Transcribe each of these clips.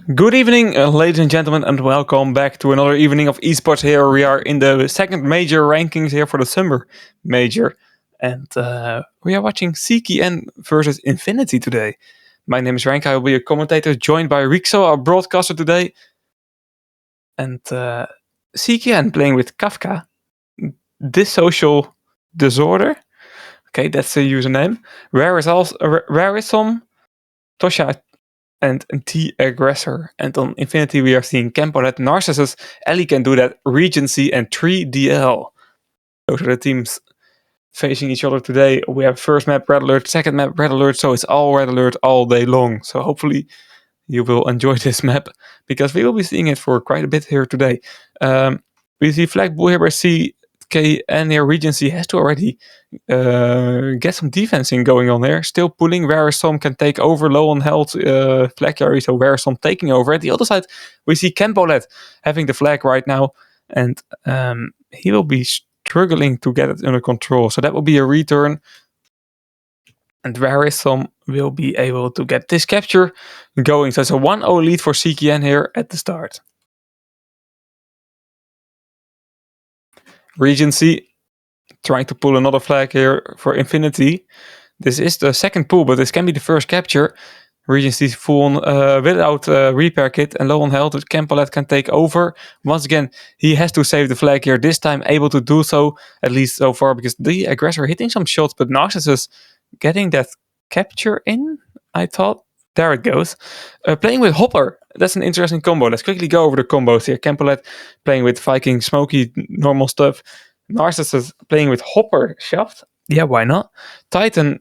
Good evening, ladies and gentlemen, and welcome back to another evening of esports. Here we are in the second major rankings here for the summer major, and we are watching CKN versus Infinity today. My name is Rank. I will be a commentator, joined by Rixo, our broadcaster today, and CKN playing with Kafka. Dissocial Disorder. Okay, that's the username. Where is some Tosha and T Aggressor. And on Infinity we are seeing Campolet, Narcissus, Ellie can do that, Regency, and 3DL. Those are the teams facing each other today. We have first map Red Alert, second map Red Alert, so it's all Red Alert all day long. So hopefully you will enjoy this map, because we will be seeing it for quite a bit here today. We see Flag Bull here by CKN here. Regency has to already get some defensing going on there. Still pulling, whereas some can take over, low on health, flag carry, so whereas some taking over. At the other side, we see Campolet having the flag right now, and he will be struggling to get it under control. So that will be a return. And whereas some will be able to get this capture going. So it's a 1-0 lead for CKN here at the start. Regency trying to pull another flag here for Infinity. This is the second pull, but this can be the first capture. Regency's full on without repair kit and low on health. Campolet can take over. Once again, he has to save the flag here. This time able to do so, at least so far, because the aggressor hitting some shots, but Narcissus getting that capture in, I thought. There it goes. Playing with Hopper. That's an interesting combo. Let's quickly go over the combos here. Campolet playing with Viking, Smoky, normal stuff. Narcissus playing with Hopper, Shaft. Yeah, why not? Titan,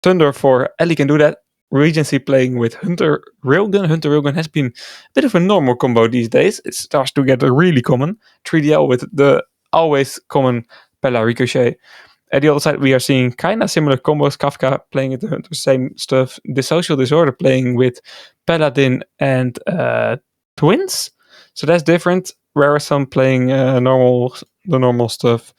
Thunder for Ellie can do that. Regency playing with Hunter Railgun. Hunter Railgun has been a bit of a normal combo these days. It starts to get really common. 3DL with the always common Pella Ricochet. At the other side, we are seeing kind of similar combos. Kafka playing with the Hunter, same stuff. Dissocial Disorder playing with Paladin and Twins. So that's different. Whereas some playing the normal stuff.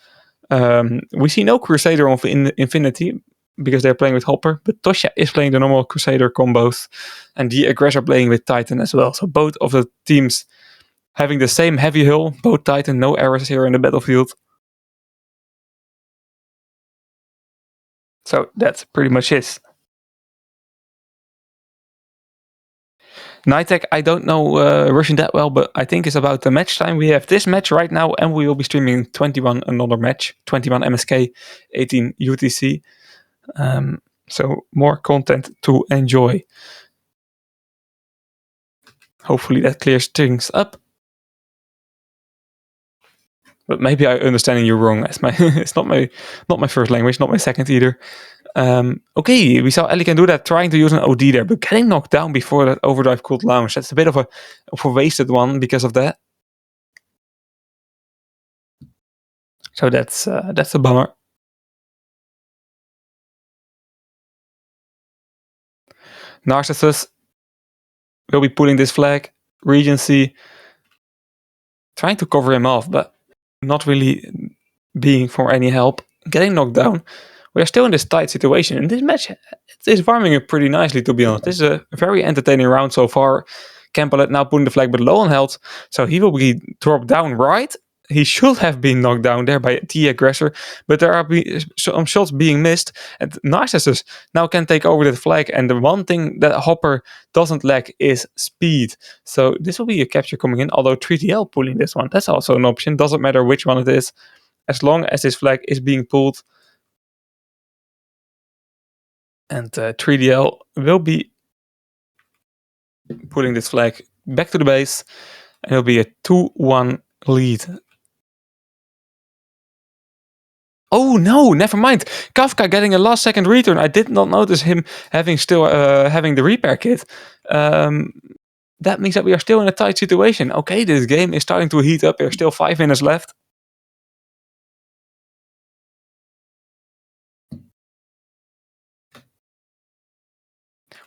We see no Crusader on Infinity, because they're playing with Hopper, but Tosha is playing the normal Crusader combos, and the Aggressor playing with Titan as well. So both of the teams having the same heavy hull, both Titan, no errors here in the battlefield. So that's pretty much it. Nighttech, I don't know Russian that well, but I think it's about the match time. We have this match right now, and we will be streaming 21 another match, 21 MSK, 18 UTC. So more content to enjoy. Hopefully that clears things up. But maybe I'm understanding you wrong. As it's not my first language, not my second either. Okay, we saw Ellie can do that, trying to use an OD there, but getting knocked down before that overdrive could launch. That's a bit of a wasted one because of that. So that's a bummer. Narcissus will be pulling this flag. Regency trying to cover him off, but not really being for any help. Getting knocked down. We are still in this tight situation. And this match is warming up pretty nicely, to be honest. This is a very entertaining round so far. Campolet now putting the flag, but low on health. So he will be dropped down right. He should have been knocked down there by the aggressor, but there are some shots being missed. And Narcissus now can take over the flag. And the one thing that Hopper doesn't lack is speed. So this will be a capture coming in, although 3DL pulling this one. That's also an option. Doesn't matter which one it is, as long as this flag is being pulled. And 3DL will be putting this flag back to the base. And it'll be a 2-1 lead. Oh no, never mind. Kafka getting a last second return. I did not notice him having the repair kit. That means that we are still in a tight situation. Okay, this game is starting to heat up. There's still 5 minutes left.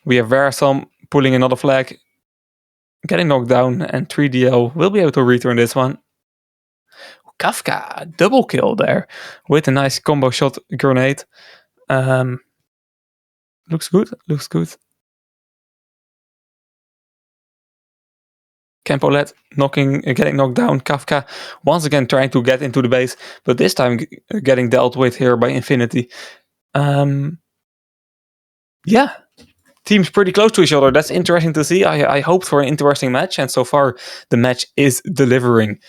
We have Versam pulling another flag, getting knocked down, and 3DL will be able to return this one. Kafka, double kill there with a nice combo shot grenade. Looks good. Campolet getting knocked down. Kafka once again trying to get into the base, but this time getting dealt with here by Infinity. Yeah, teams pretty close to each other. That's interesting to see. I hoped for an interesting match, and so far the match is delivering.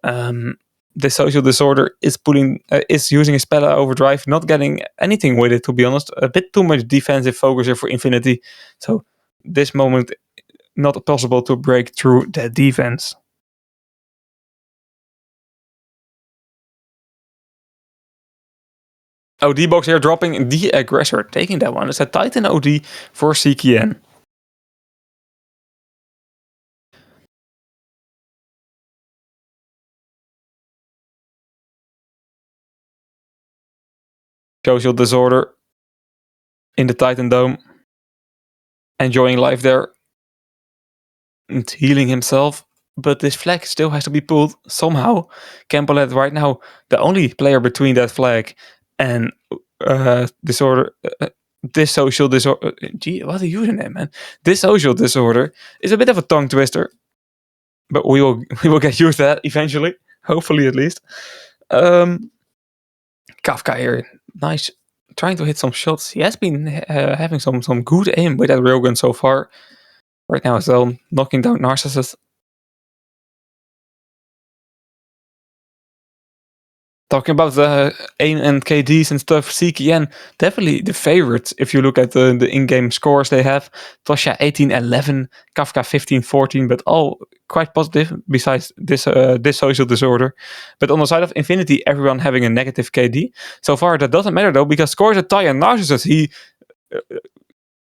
The social disorder is using a Spella overdrive, not getting anything with it, to be honest. A bit too much defensive focus here for Infinity. So this moment, not possible to break through that defense. OD box here dropping the aggressor, taking that one. It's a Titan OD for CKN. Social disorder in the Titan Dome. Enjoying life there. And healing himself. But this flag still has to be pulled somehow. Campolet right now, the only player between that flag and disorder. This social disorder. Gee, what a username, man. This social disorder is a bit of a tongue twister. But we will get used to that eventually. Hopefully, at least. Kafka here. Nice. Trying to hit some shots. He has been having some good aim with that railgun so far. Right now as well, knocking down Narcissus. Talking about the aim and KDs and stuff, CKN definitely the favorites if you look at the in-game scores they have. Tosha 18-11, Kafka 15-14, but all quite positive besides this social disorder. But on the side of Infinity, everyone having a negative KD. So far that doesn't matter though, because scores a tie and Narcissus, he...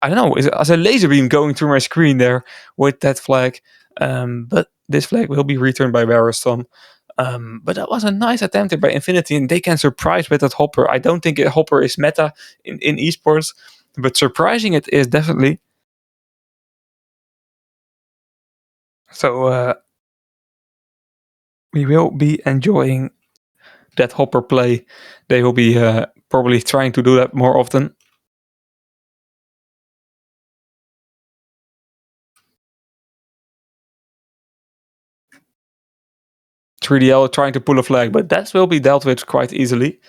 I don't know, as a laser beam going through my screen there with that flag. But this flag will be returned by Barriston. But that was a nice attempt by Infinity, and they can surprise with that Hopper. I don't think a Hopper is meta in esports, but surprising it is definitely. So we will be enjoying that Hopper play. They will be probably trying to do that more often. ThreeDL trying to pull a flag, but that will be dealt with quite easily.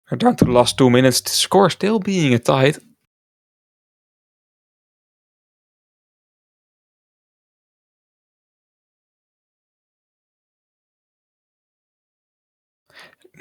We're down to the last 2 minutes. The score still being a tie.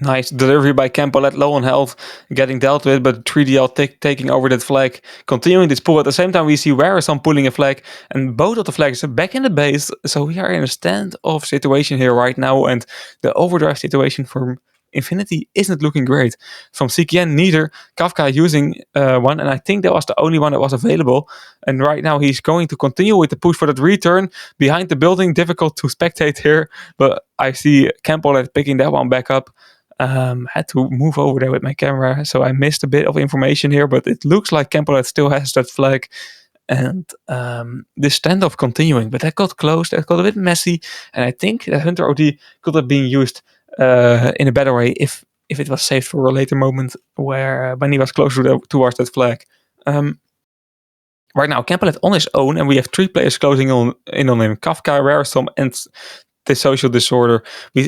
Nice delivery by Campolet, low on health, getting dealt with, but 3DL taking over that flag, continuing this pull. At the same time, we see Warison pulling a flag, and both of the flags are back in the base. So we are in a standoff situation here right now, and the overdrive situation for Infinity isn't looking great. From CKN, neither. Kafka using one, and I think that was the only one that was available. And right now he's going to continue with the push for that return behind the building. Difficult to spectate here, but I see Campolet picking that one back up. Had to move over there with my camera, so I missed a bit of information here, but it looks like Campolet still has that flag. And this standoff continuing, but that got close, that got a bit messy, and I think that Hunter OD could have been used in a better way if it was saved for a later moment where when he was closer towards that flag. Right now, Campolet on his own, and we have 3 players closing in on him. Kafka, Raresom, and the social disorder.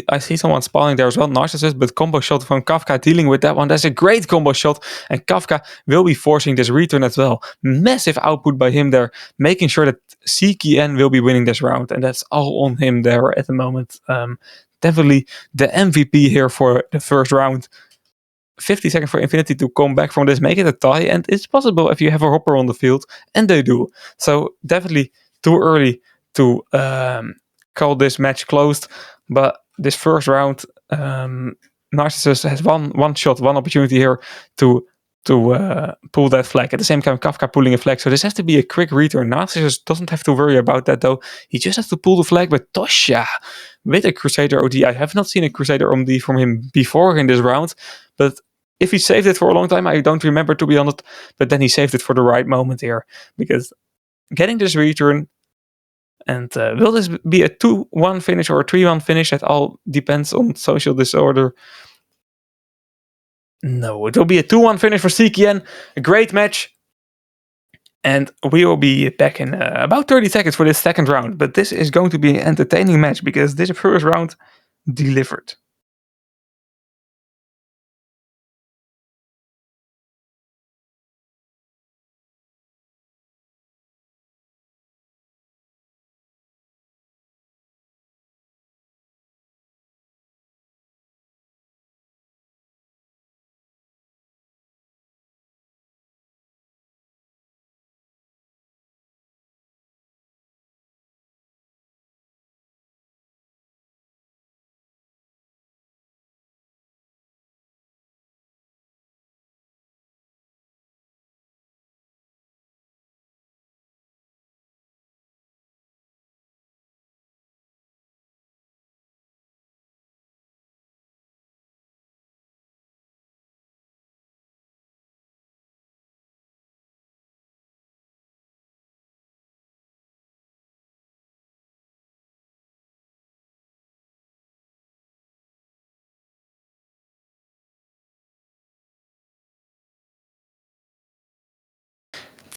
I see someone spawning there as well, Narcissus, but combo shot from Kafka dealing with that one. That's a great combo shot, and Kafka will be forcing this return as well. Massive output by him there, making sure that CKN will be winning this round, and that's all on him there at the moment. Definitely the MVP here for the first round. 50 seconds for Infinity to come back from this, make it a tie, and it's possible if you have a Hopper on the field, and they do. So definitely too early to call this match closed, but this first round, Narcissus has one shot, one opportunity here to pull that flag. At the same time, Kafka pulling a flag, so this has to be a quick return. Narcissus doesn't have to worry about that though. He just has to pull the flag, but Tosha with a Crusader OD. I have not seen a Crusader OD from him before in this round, but if he saved it for a long time, I don't remember, to be honest, but then he saved it for the right moment here, because getting this return, and will this be a 2-1 finish or a 3-1 finish? That all depends on social disorder. No, it will be a 2-1 finish for CKN. A great match. And we will be back in about 30 seconds for this second round. But this is going to be an entertaining match because this first round delivered.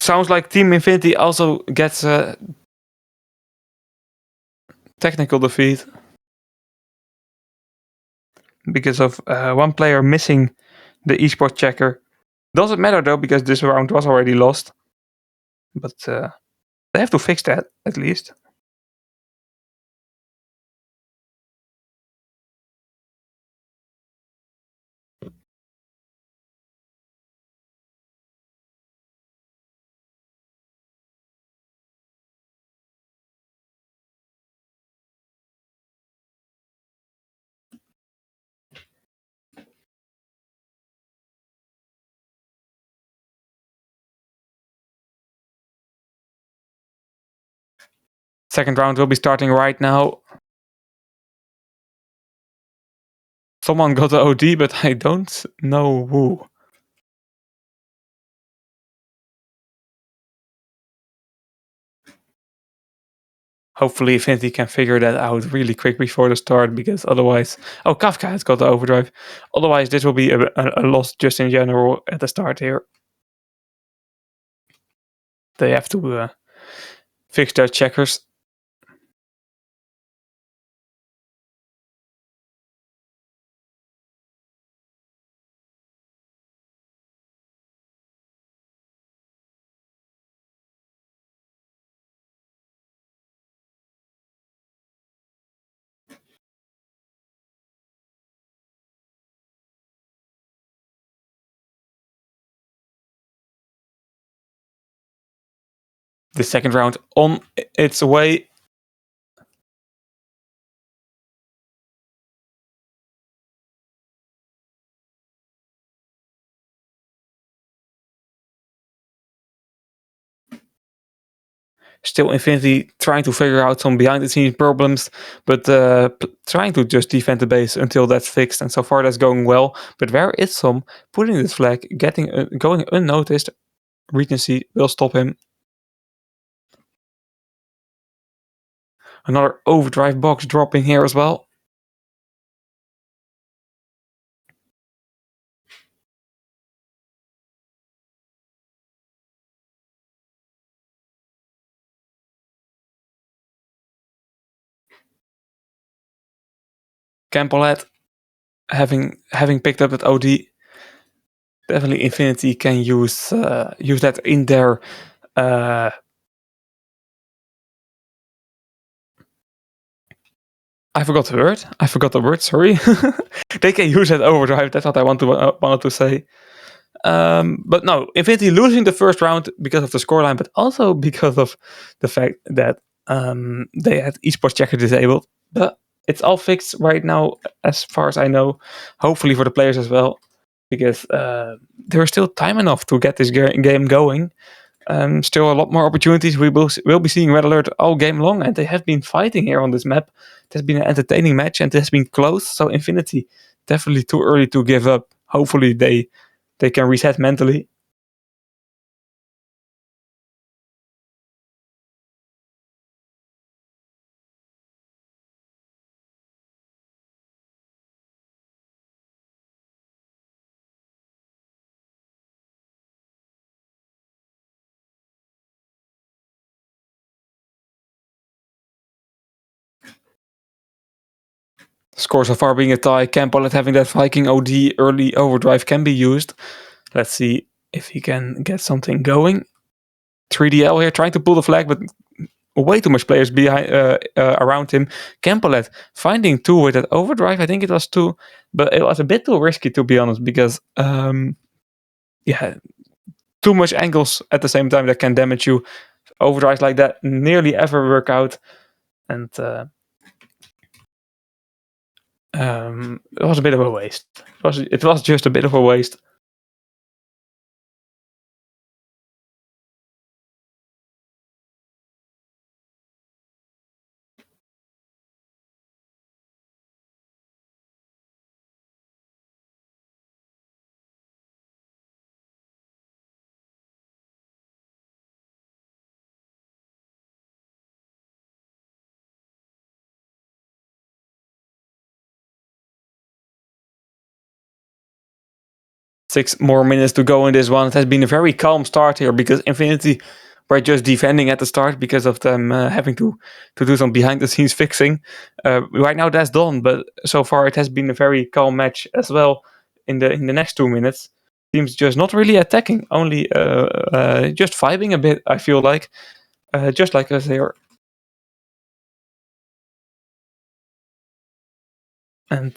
Sounds like Team Infinity also gets a technical defeat because of one player missing the esports checker. Doesn't matter though because this round was already lost. But they have to fix that at least. Second round will be starting right now. Someone got the OD, but I don't know who. Hopefully Infinity can figure that out really quick before the start, because otherwise... Oh, Kafka has got the overdrive. Otherwise, this will be a loss just in general at the start here. They have to fix their checkers. The second round on its way. Still Infinity trying to figure out some behind the scenes problems, but trying to just defend the base until that's fixed, and so far that's going well. But where is some putting this flag, going unnoticed? Regency will stop him. Another overdrive box dropping here as well. Campbellhead having picked up that OD. Definitely Infinity can use that in their I forgot the word. Sorry. They can use that overdrive. That's what I wanted to say. But no, Infinity losing the first round because of the scoreline, but also because of the fact that they had esports checker disabled. But it's all fixed right now, as far as I know. Hopefully for the players as well, because there is still time enough to get this game going. Still a lot more opportunities. We will be seeing Red Alert all game long, and they have been fighting here on this map. It has been an entertaining match, and it has been close. So Infinity definitely too early to give up. Hopefully they can reset mentally. Score so far being a tie. Campolet having that Viking OD early overdrive can be used. Let's see if he can get something going. 3DL here trying to pull the flag, but way too much players behind around him. Campolet finding 2 with that overdrive. I think it was 2, but it was a bit too risky, to be honest, because too much angles at the same time that can damage you. Overdrives like that nearly ever work out, and it was a bit of a waste. It was just a bit of a waste. Six more minutes to go in this one. It has been a very calm start here because Infinity were just defending at the start because of them having to do some behind the scenes fixing. Right now that's done, but so far it has been a very calm match as well. In the next 2 minutes, teams just not really attacking, only just vibing a bit. I feel like just like us here. And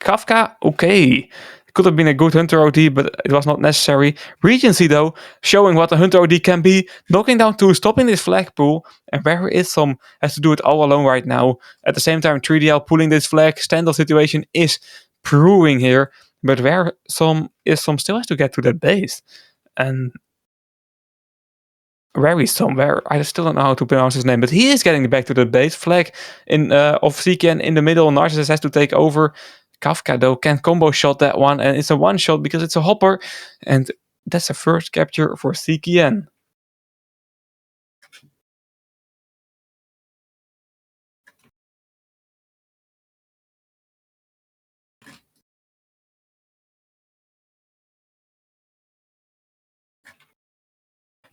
Kafka, okay. Could have been a good Hunter OD, but it was not necessary. Regency, though, showing what a Hunter OD can be. Knocking down 2, stopping this flag pool. And where is some has to do it all alone right now. At the same time, 3DL pulling this flag. Standoff situation is brewing here. But where some still has to get to that base. And where is somewhere? I still don't know how to pronounce his name, but he is getting back to the base. Flag of CKN in the middle. Narcissus has to take over. Kafka, though, can combo shot that one, and it's a one shot because it's a hopper, and that's the first capture for CKN.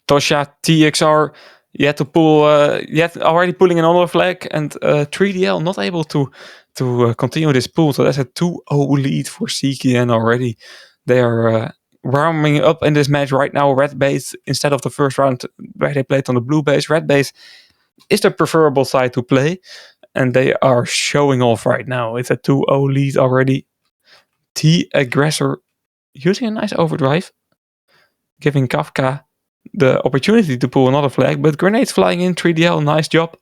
Tosha, TXR, yet to pull, yet already pulling another flag, and 3DL not able to continue this pull. So that's a 2-0 lead for CKN already. They are warming up in this match right now. Red base instead of the first round where they played on the blue base. Red base is the preferable side to play, and they are showing off right now. It's a 2-0 lead already. T aggressor using a nice overdrive, giving Kafka the opportunity to pull another flag, but grenades flying in. 3DL, nice job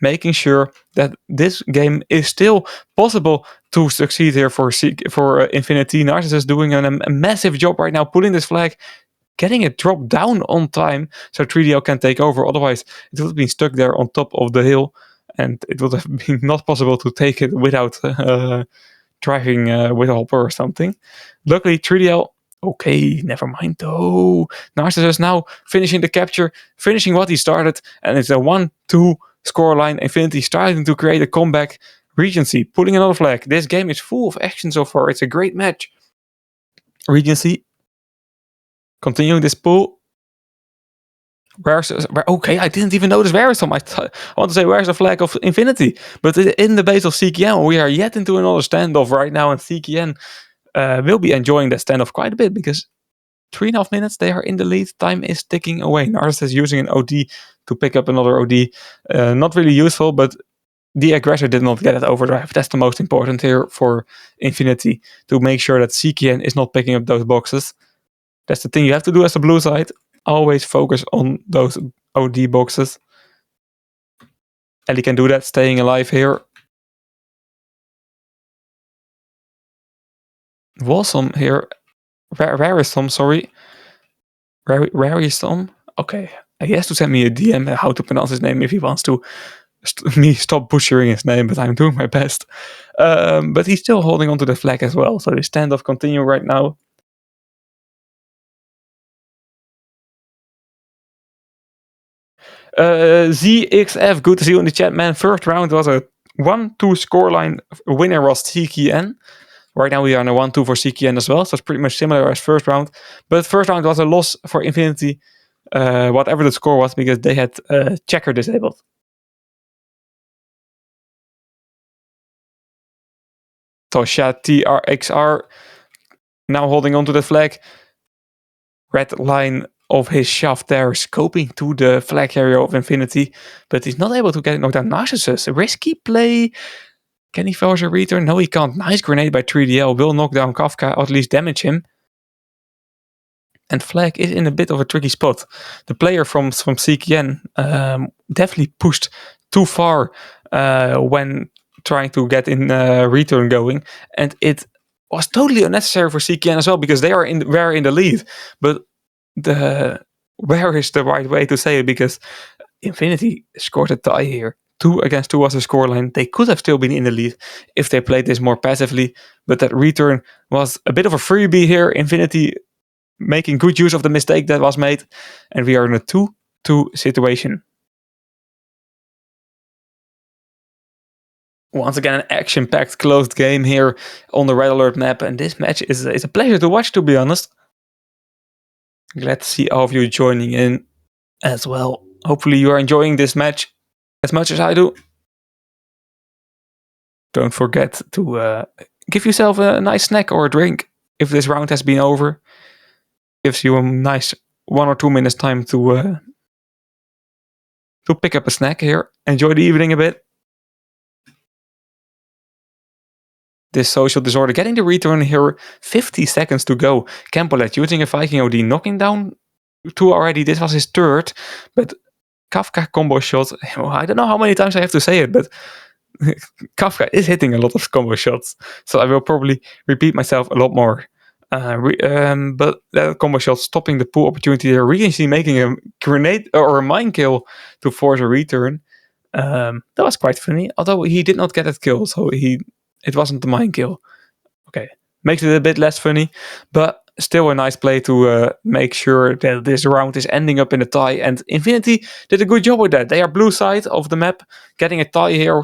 making sure that this game is still possible to succeed here for Infinity. Narcissus doing a massive job right now, pulling this flag, getting it dropped down on time so 3DL can take over. Otherwise, it would have been stuck there on top of the hill, and it would have been not possible to take it without driving with a hopper or something. Luckily, 3DL, okay, never mind though. Narcissus now finishing the capture, finishing what he started, and it's a 1-2 scoreline. Infinity starting to create a comeback. Regency pulling another flag. This game is full of action so far. It's a great match. Regency continuing this pull. Okay, I didn't even notice where is some. I want to say where's the flag of Infinity, but in the base of CKN, we are yet into another standoff right now, and CKN will be enjoying that standoff quite a bit because 3.5 minutes they are in the lead. Time is ticking away. Narcissus using an OD to pick up another OD. Not really useful, but the aggressor did not get it overdrive. That's the most important here for Infinity, to make sure that CKN is not picking up those boxes. That's the thing you have to do as a blue side. Always focus on those OD boxes. Ellie can do that, staying alive here. Walsum here. Where is Tom? Sorry. Where is Tom? Okay. He has to send me a DM how to pronounce his name if he wants to me stop butchering his name, but I'm doing my best. But he's still holding onto the flag as well. So the standoff continue right now. ZXF, good to see you in the chat, man. First round was a 1-2 scoreline. Winner was CKN. Right now we are in a 1-2 for CKN as well, so it's pretty much similar as first round. But first round was a loss for Infinity, whatever the score was, because they had checker disabled. Tosha TRXR now holding onto the flag. Red line of his shaft there, scoping to the flag area of Infinity, but he's not able to get it knocked down. Narcissus, a risky play. Can he force a return? No, he can't. Nice grenade by 3DL. Will knock down Kafka, or at least damage him. And Flag is in a bit of a tricky spot. The player from CKN definitely pushed too far when trying to get in return going. And it was totally unnecessary for CKN as well, because they were in the lead. But where is the right way to say it? Because Infinity scored a tie here. 2-2 was the scoreline. They could have still been in the lead if they played this more passively, but that return was a bit of a freebie here. Infinity making good use of the mistake that was made, and we are in a 2-2 situation. Once again, an action-packed closed game here on the Red Alert map, and this match is a pleasure to watch, to be honest. Glad to see all of you joining in as well. Hopefully you are enjoying this match as much as I do. Don't forget to give yourself a nice snack or a drink if this round has been over. Gives you a nice 1 or 2 minutes time to pick up a snack here. Enjoy the evening a bit. This social disorder getting the return here. 50 seconds to go. Campolet using a Viking OD, knocking down 2 already. This was his third, but Kafka combo shot. I don't know how many times I have to say it, but Kafka is hitting a lot of combo shots, so I will probably repeat myself a lot more. But that combo shot stopping the pull opportunity there, really making a grenade or a mine kill to force a return. That was quite funny, although he did not get that kill, so it wasn't the mine kill. Okay, makes it a bit less funny, but still a nice play to make sure that this round is ending up in a tie, and Infinity did a good job with that. They are blue side of the map. Getting a tie here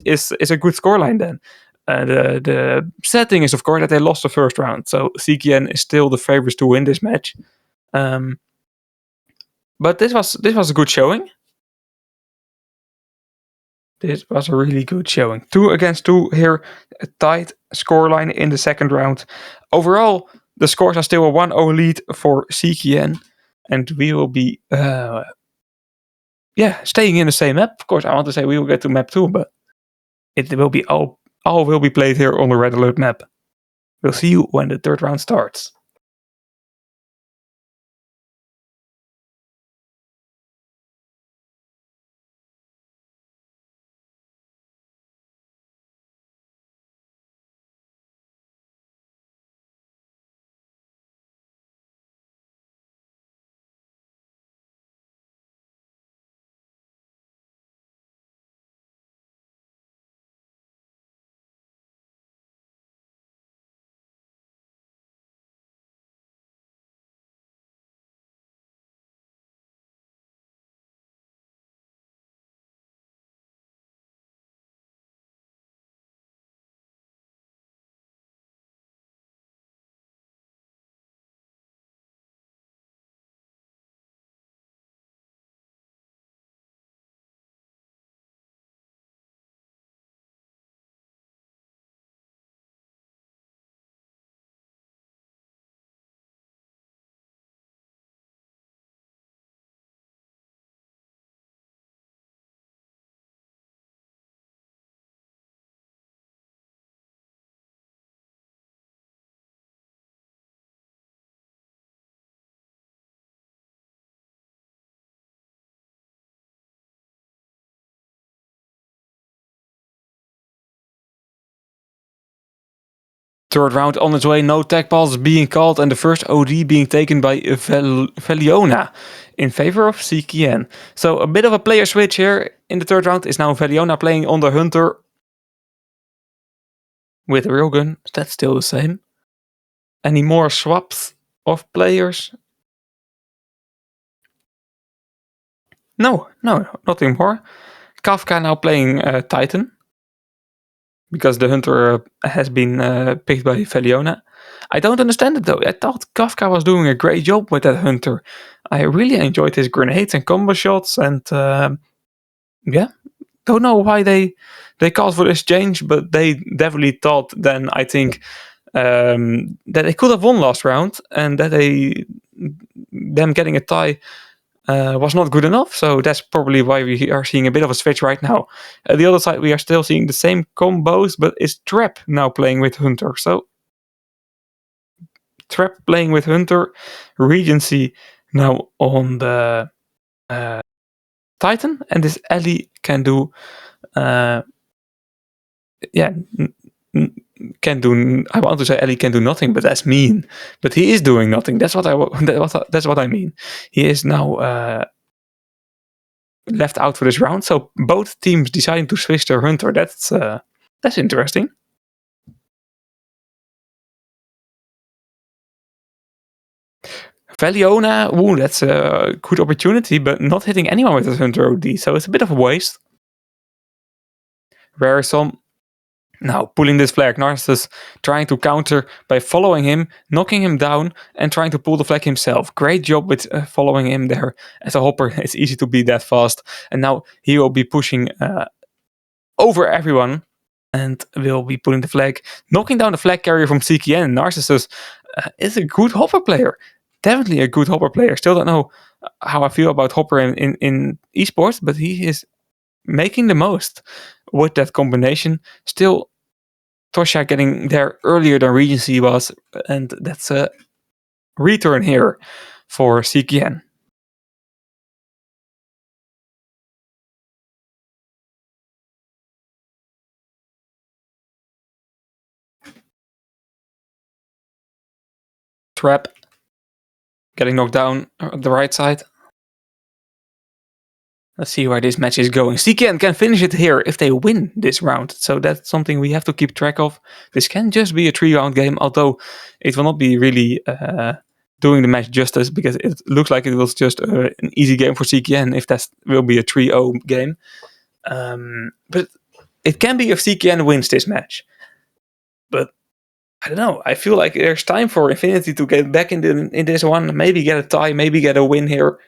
is a good scoreline then. The sad thing is, of course, that they lost the first round, so CKN is still the favorites to win this match. But this was a good showing. This was a really good showing. 2-2 here, a tight scoreline in the second round. Overall, the scores are still a 1-0 lead for CKN, and we will be staying in the same map. Of course, I want to say we will get to map 2, but it will be all will be played here on the Red Alert map. We'll see you when the third round starts. Third round on its way, no tech balls being called, and the first OD being taken by Veliona in favor of CKN. So a bit of a player switch here in the third round. Is now Veliona playing on the Hunter with a railgun. That's still the same. Any more swaps of players? No, nothing more. Kafka now playing Titan, because the Hunter has been picked by Veliona. I don't understand it though. I thought Kafka was doing a great job with that Hunter. I really enjoyed his grenades and combo shots, and don't know why they called for this change, but they definitely thought then, I think, that they could have won last round and that them getting a tie was not good enough. So that's probably why we are seeing a bit of a switch right now. At the other side, we are still seeing the same combos, but it's Trap now playing with Hunter. So Trap playing with Hunter, Regency now on the Titan, and this Ellie can do, can do. I want to say Ellie can do nothing, but that's mean. But he is doing nothing. That's what that's what I mean. He is now left out for this round. So both teams deciding to switch their Hunter. That's interesting. Valiona, that's a good opportunity, but not hitting anyone with his Hunter OD, so it's a bit of a waste. Rarison now pulling this flag. Narcissus trying to counter by following him, knocking him down, and trying to pull the flag himself. Great job with following him there. As a hopper, it's easy to be that fast. And now he will be pushing over everyone and will be pulling the flag, knocking down the flag carrier from CKN. Narcissus is a good hopper player. Definitely a good hopper player. Still don't know how I feel about hopper in esports, but he is making the most with that combination. Still, Tosha getting there earlier than Regency was, and that's a return here for CKN. Trap getting knocked down on the right side. Let's see where this match is going. CKN can finish it here if they win this round. So that's something we have to keep track of. This can just be a 3-round game, although it will not be really doing the match justice, because it looks like it was just an easy game for CKN if that will be a 3-0 game. But it can be if CKN wins this match. But I don't know. I feel like there's time for Infinity to get back in this one. Maybe get a tie, maybe get a win here.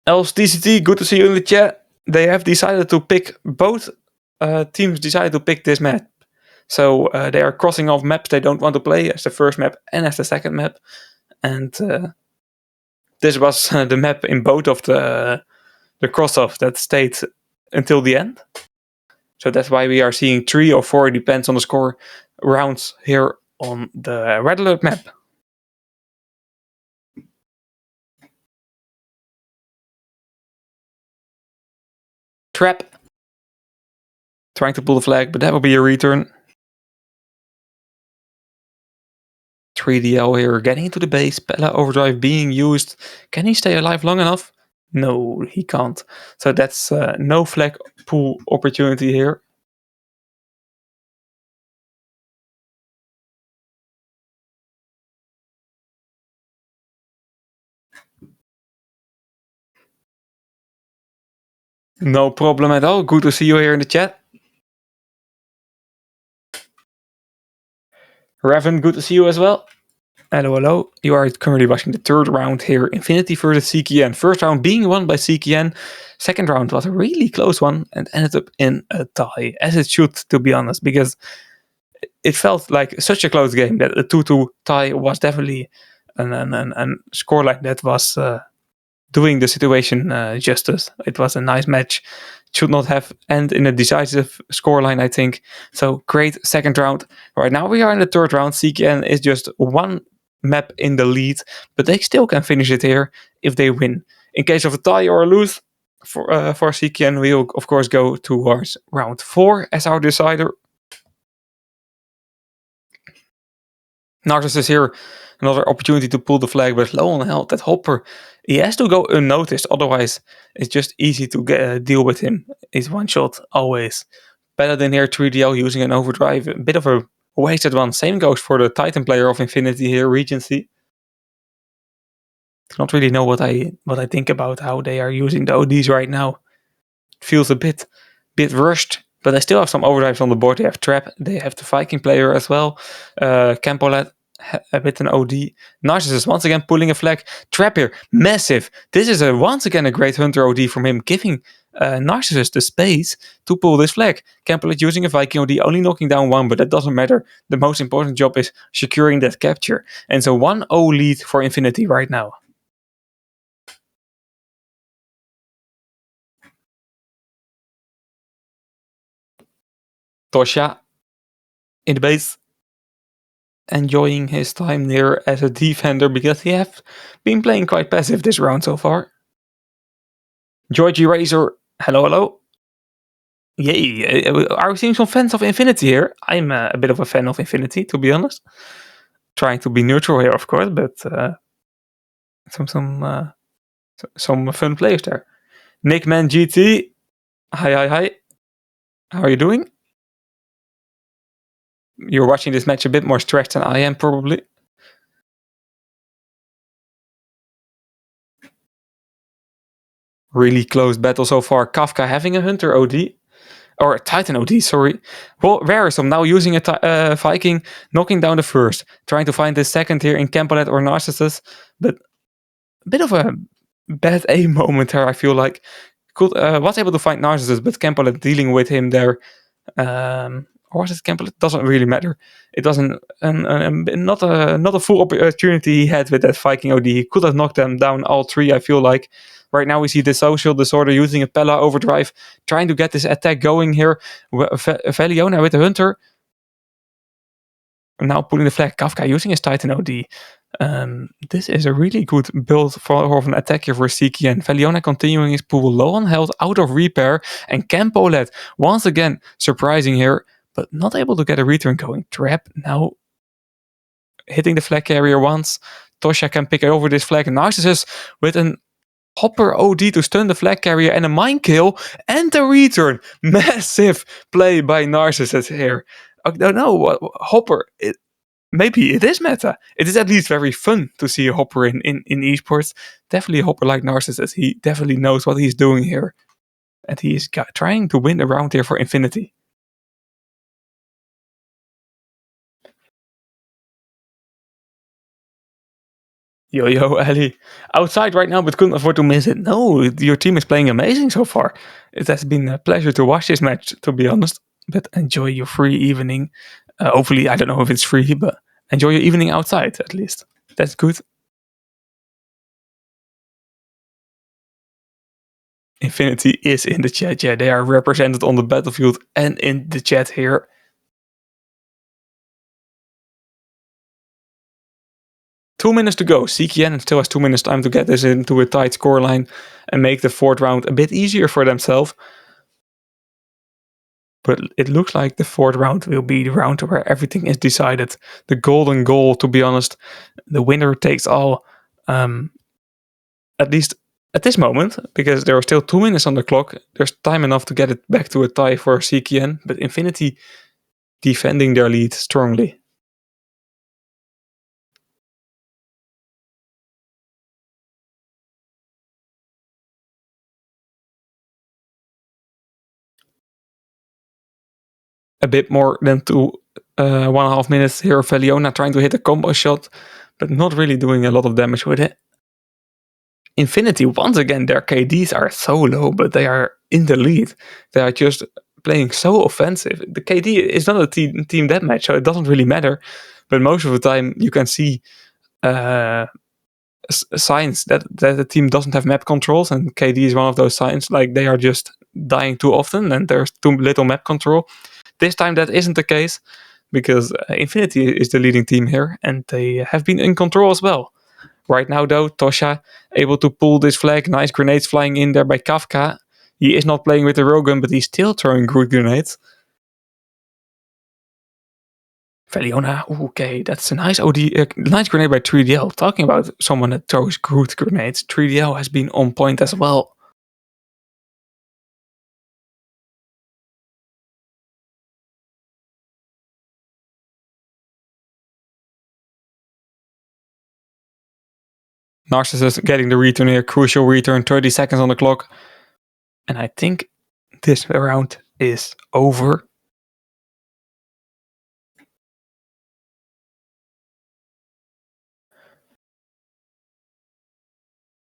Else DCT, good to see you in the chat. They have decided to pick, both teams decided to pick this map. So they are crossing off maps they don't want to play as the first map and as the second map. And this was the map in both of the cross-off that stayed until the end. So that's why we are seeing 3 or 4, depends on the score, rounds here on the Red Alert map. Trap trying to pull the flag, but that will be a return. 3DL here getting into the base. Pella Overdrive being used. Can he stay alive long enough? No, he can't. So that's no flag pull opportunity here. No problem at all. Good to see you here in the chat. Raven, good to see you as well. Hello, hello. You are currently watching the third round here. Infinity versus CKN. First round being won by CKN. Second round was a really close one and ended up in a tie. As it should, to be honest, because it felt like such a close game that a 2-2 tie was definitely a score like that was doing the situation justice. It was a nice match. Should not have end in a decisive scoreline, I think. So great second round. Right now we are in the third round. CKN is just one map in the lead, but they still can finish it here if they win. In case of a tie or a lose for CKN, we will of course go towards round 4 as our decider. Narcissus here, another opportunity to pull the flag, but lo and behold, that hopper, he has to go unnoticed, otherwise it's just easy to deal with him. He's one shot, always. Better than here, 3DL using an overdrive, a bit of a wasted one. Same goes for the Titan player of Infinity here, Regency. I don't really know what I think about how they are using the ODs right now. It feels a bit rushed. But they still have some overdrives on the board. They have Trap. They have the Viking player as well. Campolet with an OD. Narcissus once again pulling a flag. Trap here, massive. This is once again a great Hunter OD from him, giving Narcissus the space to pull this flag. Campbell using a Viking OD, only knocking down one, but that doesn't matter. The most important job is securing that capture. And so 1-0 lead for Infinity right now. Tosha in the base, enjoying his time there as a defender because he has been playing quite passive this round so far. Georgie Razor, hello. Yay, are we seeing some fans of Infinity here? I'm a bit of a fan of Infinity, to be honest. Trying to be neutral here, of course, but some fun players there. Nickman GT, hi. How are you doing? You're watching this match a bit more stretched than I am, probably. Really close battle so far. Kafka having a Hunter OD. Or a Titan OD, sorry. Well, Verisum now using a Viking, knocking down the first. Trying to find the second here in Campbell or Narcissus. But a bit of a bad aim moment here, I feel like. Was able to find Narcissus, but Campbell dealing with him there. Or was it Campbell? It doesn't really matter. It doesn't. Not a full opportunity he had with that Viking OD. He could have knocked them down all three, I feel like. Right now we see the social disorder using a Pella overdrive, trying to get this attack going here. Valiona with the Hunter. Now pulling the flag. Kafka using his Titan OD. This is a really good build for an attack here for CKN. Valiona continuing his pull, low on health, out of repair, and Campolet once again surprising here, but not able to get a return going. Trap now hitting the flag carrier once. Tosha can pick over this flag. Narcissus with an Hopper OD to stun the flag carrier and a mind kill and a return. Massive play by Narcissus here. I don't know what Hopper. Maybe it is meta. It is at least very fun to see a Hopper in esports. Definitely a Hopper like Narcissus. He definitely knows what he's doing here. And he is trying to win a round here for Infinity. Yo, Ellie. Outside right now, but couldn't afford to miss it. No, your team is playing amazing so far. It has been a pleasure to watch this match, to be honest. But enjoy your free evening. Hopefully, I don't know if it's free, but enjoy your evening outside at least. That's good. Infinity is in the chat. Yeah, they are represented on the battlefield and in the chat here. Two minutes to go. CKN still has 2 minutes time to get this into a tight scoreline and make the fourth round a bit easier for themselves. But it looks like the fourth round will be the round where everything is decided. The golden goal, to be honest. The winner takes all. At least at this moment, because there are still 2 minutes on the clock. There's time enough to get it back to a tie for CKN. But Infinity defending their lead strongly. A bit more than 1.5 minutes here. Valiona trying to hit a combo shot, but not really doing a lot of damage with it. Infinity, once again, their KDs are so low, but they are in the lead. They are just playing so offensive. The KD is not a team deathmatch, so it doesn't really matter. But most of the time, you can see signs that the team doesn't have map controls, and KD is one of those signs. Like they are just dying too often, and there's too little map control. This time that isn't the case, because Infinity is the leading team here, and they have been in control as well. Right now, though, Tosha able to pull this flag. Nice grenades flying in there by Kafka. He is not playing with the railgun, but he's still throwing good grenades. Valiona, okay, that's a nice nice grenade by 3DL. Talking about someone that throws good grenades, 3DL has been on point as well. Narcissus getting the return here, crucial return, 30 seconds on the clock. And I think this round is over.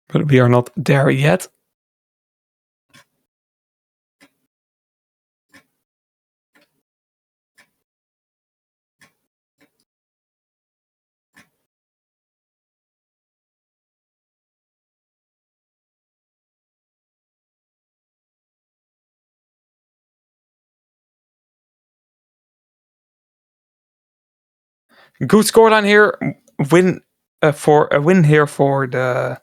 but we are not there yet. Good scoreline here. Win for a win here for the.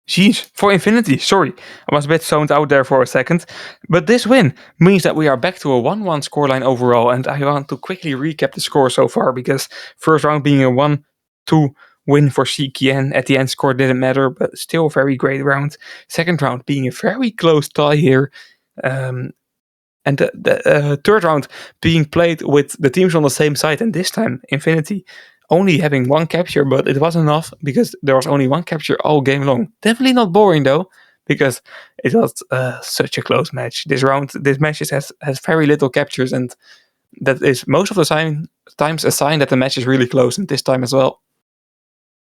Jeez, for Infinity. Sorry, I was a bit zoned out there for a second. But this win means that we are back to a 1-1 scoreline overall. And I want to quickly recap the score so far because first round being a 1-2 win for CKN. At the end, score didn't matter, but still a very great round. Second round being a very close tie here. And the third round being played with the teams on the same side, and this time Infinity only having one capture, but it was enough because there was only one capture all game long. Definitely not boring though, because it was such a close match. This match has very little captures, and that is most of the times a sign that the match is really close, and this time as well.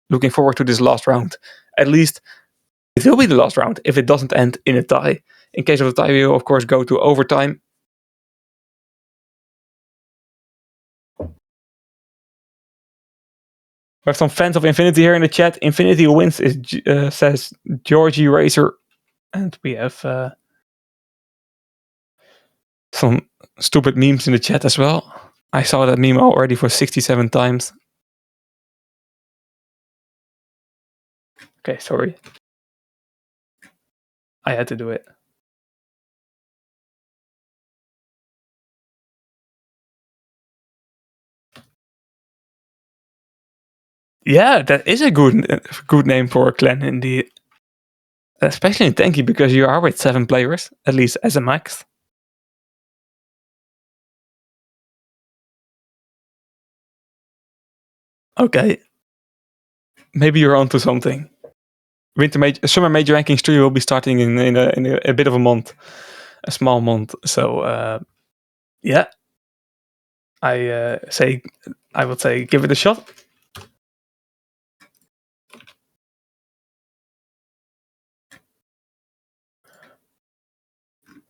Looking forward to this last round. At least it will be the last round if it doesn't end in a tie. In case of a tie, we will of course go to overtime. We have some fans of Infinity here in the chat. Infinity wins says Georgie Racer. And we have some stupid memes in the chat as well. I saw that meme already for 67 times. Okay, sorry. I had to do it. Yeah, that is a good name for a clan indeed. Especially in Tanky, because you are with 7 players, at least as a max. Okay. Maybe you're onto something. Summer Major Rankings 3 will be starting in a bit of a month. A small month. So, yeah. I would say give it a shot.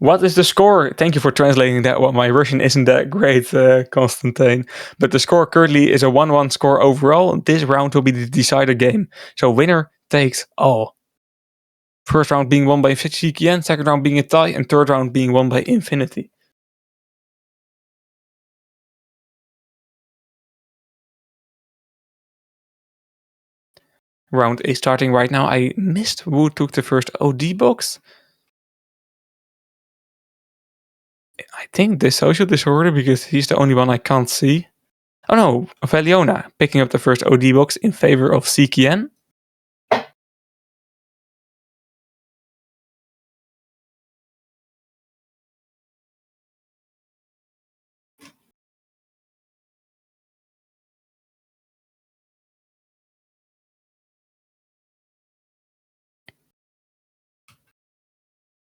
What is the score? Thank you for translating that one. My Russian isn't that great, Constantine. But the score currently is a 1-1 score overall. This round will be the decider game. So winner takes all. First round being won by CKN, second round being a tie, and third round being won by Infinity. Round is starting right now. I missed who took the first OD box. I think the social disorder, because he's the only one I can't see. Oh no, Valiona picking up the first OD box in favor of CKN.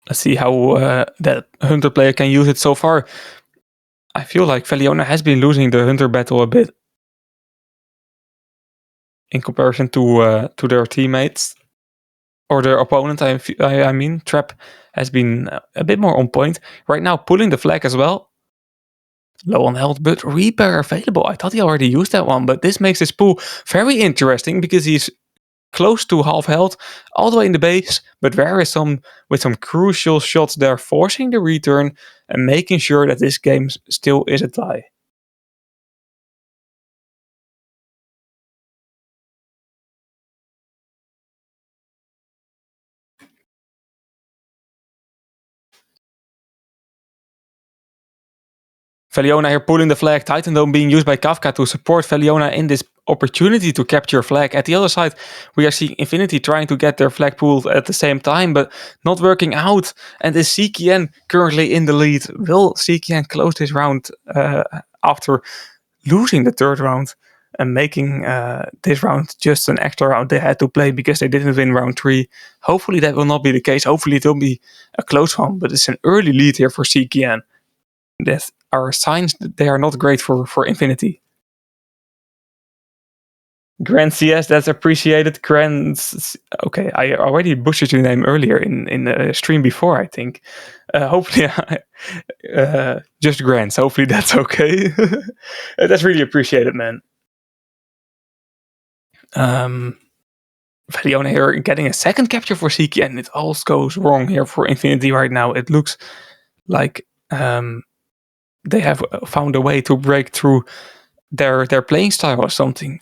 Let's see how that Hunter player can use it so far. I feel like Valiona has been losing the Hunter battle a bit in comparison to their teammates or their opponent. I mean, Trap has been a bit more on point right now, pulling the flag as well. Low on health, but repair available. I thought he already used that one, but this makes his pool very interesting because he's close to half health, all the way in the base, but there is with some crucial shots there, forcing the return and making sure that this game still is a tie. Valiona here pulling the flag, Titan Dome being used by Kafka to support Valiona in this opportunity to capture flag. At the other side, we are seeing Infinity trying to get their flag pulled at the same time, but not working out. And is CKN currently in the lead? Will CKN close this round after losing the third round and making this round just an extra round they had to play because they didn't win round 3? Hopefully that will not be the case. Hopefully it will be a close one, but it's an early lead here for CKN. That are signs that they are not great for Infinity. Grand CS, that's appreciated. Okay, I already butchered your name earlier in the stream before, I think. Hopefully, just Grants. Hopefully, that's okay. That's really appreciated, man. Valiona here getting a second capture for CKN. It all goes wrong here for Infinity right now. It looks like they have found a way to break through their playing style or something.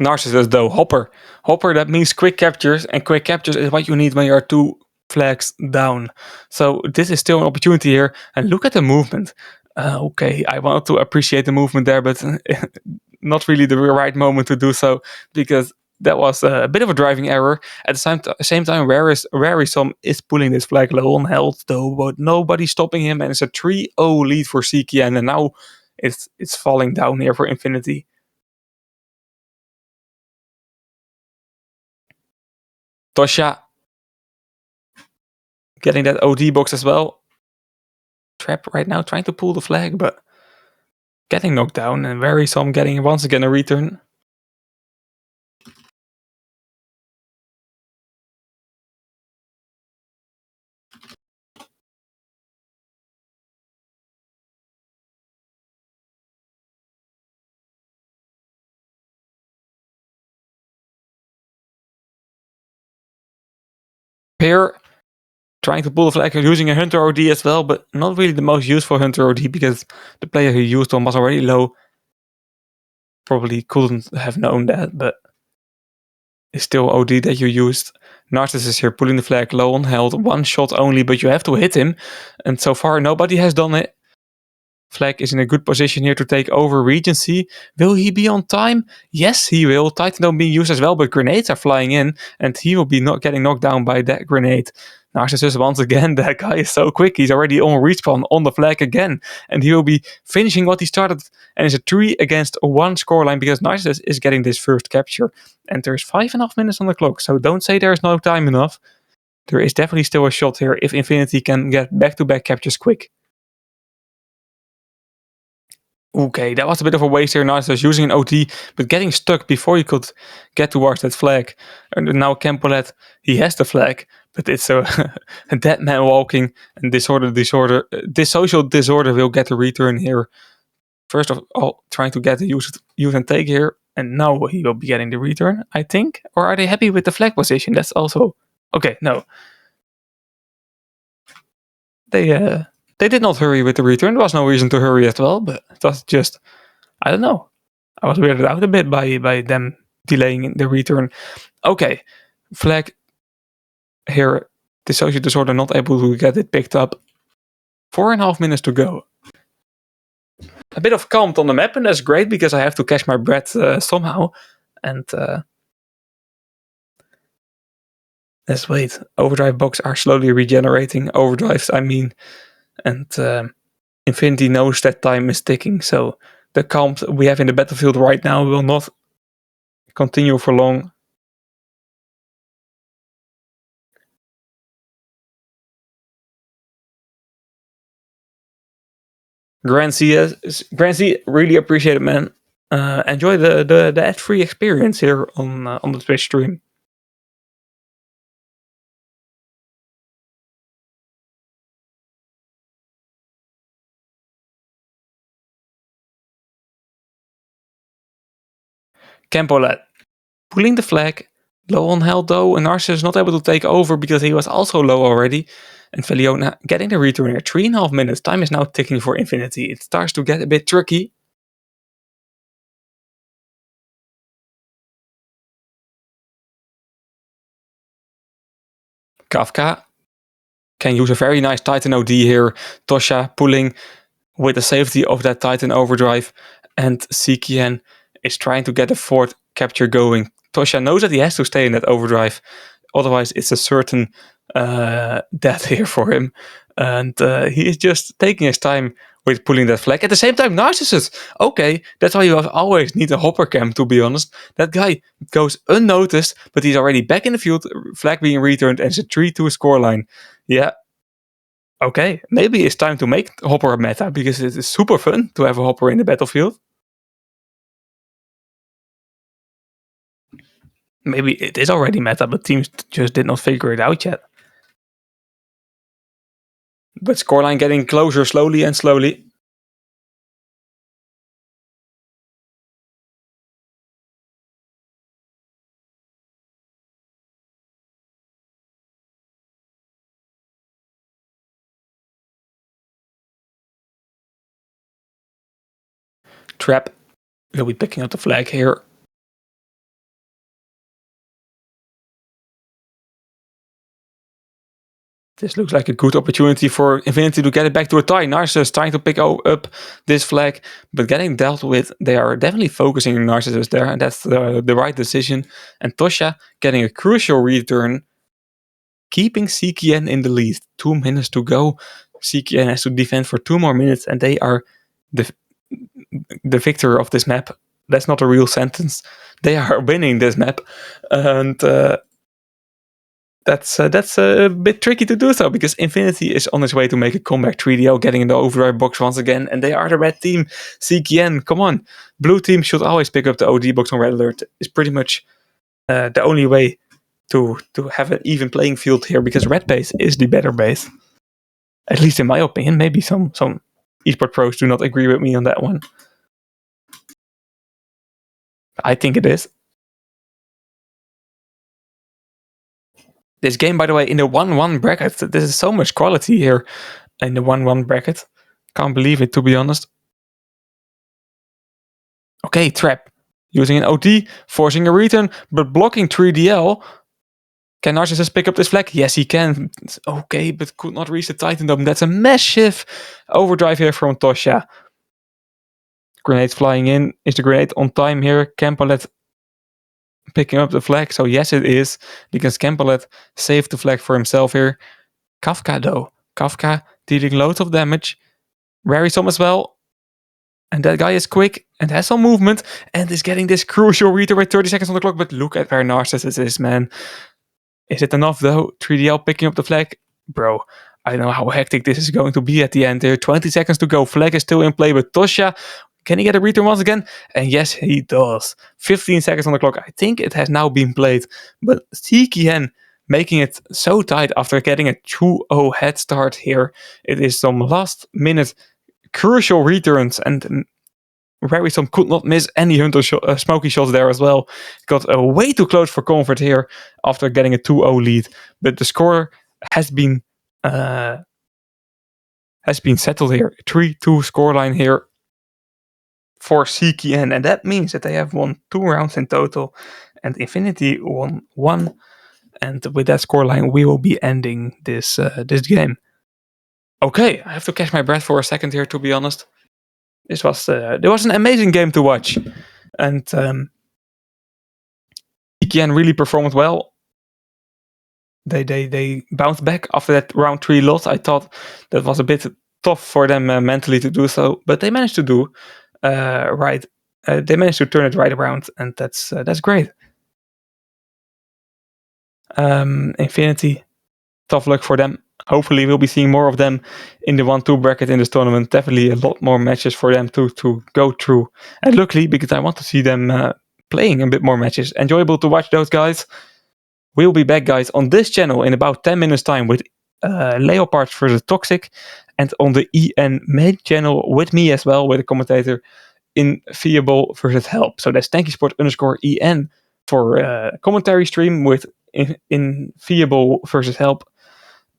Narcissus though, Hopper, that means quick captures, and quick captures is what you need when you are 2 flags down. So this is still an opportunity here, and look at the movement. Okay, I want to appreciate the movement there, but not really the right moment to do so, because that was a bit of a driving error. At the same time, Rarisum is pulling this flag low on health though, but nobody's stopping him, and it's a 3-0 lead for CKN, and now it's falling down here for Infinity. Tosha getting that OD box as well. Trap right now trying to pull the flag, but getting knocked down, and Rarisum getting once again a return. Here, trying to pull the flag, using a Hunter OD as well, but not really the most useful Hunter OD because the player who used one was already low. Probably couldn't have known that, but it's still OD that you used. Narcissus here pulling the flag low on health, one shot only, but you have to hit him, and so far nobody has done it. Flag is in a good position here to take over Regency. Will he be on time? Yes, he will. Titan don't being used as well, but grenades are flying in, and he will be not getting knocked down by that grenade. Narcissus once again, that guy is so quick. He's already on respawn on the flag again, and he will be finishing what he started. And it's a 3-1 scoreline because Narcissus is getting this first capture. And there's 5.5 minutes on the clock, so don't say there's no time enough. There is definitely still a shot here if Infinity can get back-to-back captures quick. Okay, that was a bit of a waste here. Narcissus using an OT, but getting stuck before he could get towards that flag. And now Campolet, he has the flag, but it's a dead man walking, and dissocial disorder will get a return here. First of all, trying to get the use and take here, and now he will be getting the return, I think. Or are they happy with the flag position? That's also okay. No, they did not hurry with the return. There was no reason to hurry as well, but it was just, I don't know. I was weirded out a bit by them delaying the return. Okay, flag here. Dissociative disorder not able to get it picked up. 4.5 minutes to go. A bit of calm on the map, and that's great because I have to catch my breath somehow. And let's wait. Overdrive box are slowly regenerating. Overdrives, I mean. And Infinity knows that time is ticking, so the calm we have in the battlefield right now will not continue for long. Grand C, really appreciate it, man. Enjoy the ad-free experience here on the Twitch stream. Campolet pulling the flag, low on health though, and Narcissus not able to take over because he was also low already. And Valiona getting the return here. 3.5 minutes. Time is now ticking for Infinity. It starts to get a bit tricky. Kafka can use a very nice Titan OD here. Tosha pulling with the safety of that Titan overdrive. And CKN is trying to get a fourth capture going. Tosha knows that he has to stay in that overdrive. Otherwise, it's a certain death here for him. And he is just taking his time with pulling that flag. At the same time, Narcissus. Okay, that's why you always need a hopper cam, to be honest. That guy goes unnoticed, but he's already back in the field. Flag being returned, and it's a 3-2 scoreline. Yeah. Okay, maybe it's time to make Hopper a meta, because it is super fun to have a Hopper in the battlefield. Maybe it is already meta, but teams just did not figure it out yet. But scoreline getting closer slowly and slowly. Trap will be picking up the flag here. This looks like a good opportunity for Infinity to get it back to a tie. Narcissus trying to pick up this flag, but getting dealt with. They are definitely focusing on Narcissus there, and that's the right decision. And Tosha getting a crucial return, keeping CKN in the lead. 2 minutes to go. CKN has to defend for 2 more minutes, and they are the victor of this map. That's not a real sentence. They are winning this map, and that's a bit tricky to do so, because Infinity is on his way to make a comeback. 3DO getting in the overdrive box once again, and they are the red team. CKN, come on. Blue team should always pick up the OD box on red alert. It's pretty much the only way to have an even playing field here, because red base is the better base. At least in my opinion. Maybe some esports pros do not agree with me on that one. I think it is. This game, by the way, in the 1-1 bracket, this is so much quality here in the 1-1 bracket. Can't believe it, to be honest. Okay, Trap. Using an OT, forcing a return, but blocking 3DL. Can Narcissus pick up this flag? Yes, he can. Okay, but could not reach the Titan Dome. That's a massive overdrive here from Tosha. Grenade flying in. Is the grenade on time here? Campalet picking up the flag. So yes, it is, because Campalet saved the flag for himself here. Kafka though. Kafka dealing loads of damage. Very some as well. And that guy is quick and has some movement and is getting this crucial reader with 30 seconds on the clock. But look at where Narcissus is, man. Is it enough though? 3DL picking up the flag? Bro, I don't know how hectic this is going to be at the end here. 20 seconds to go. Flag is still in play, but Tosha, can he get a return once again? And yes, he does. 15 seconds on the clock. I think it has now been played. But CKN making it so tight after getting a 2-0 head start here. It is some last minute crucial returns, and Rarison could not miss any Hunter smoky shots there as well. Got way too close for comfort here after getting a 2-0 lead. But the score has been settled here. 3-2 scoreline here for CKN, and that means that they have won 2 rounds in total, and Infinity won 1. And with that scoreline, we will be ending this game. Okay, I have to catch my breath for a second here, to be honest. This was an amazing game to watch, and CKN really performed well. They bounced back after that round 3 loss. I thought that was a bit tough for them mentally to do so, but they managed to do right. They managed to turn it right around, and that's great. Infinity, tough luck for them. Hopefully we'll be seeing more of them in the 1-2 bracket in this tournament. Definitely a lot more matches for them to go through. And luckily, because I want to see them playing a bit more matches. Enjoyable to watch those guys. We'll be back, guys, on this channel in about 10 minutes time with Leopard versus Toxic. And on the EN main channel with me as well, with a commentator, Inviable versus Help. So that's TankySport_EN for commentary stream with Inviable versus Help.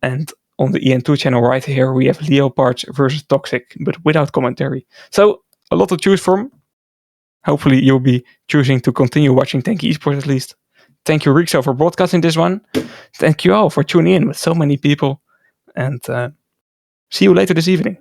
And on the EN2 channel right here, we have Leopards versus Toxic, but without commentary. So, a lot to choose from. Hopefully, you'll be choosing to continue watching Tanky Esports at least. Thank you, Rixo, for broadcasting this one. Thank you all for tuning in with so many people. And see you later this evening.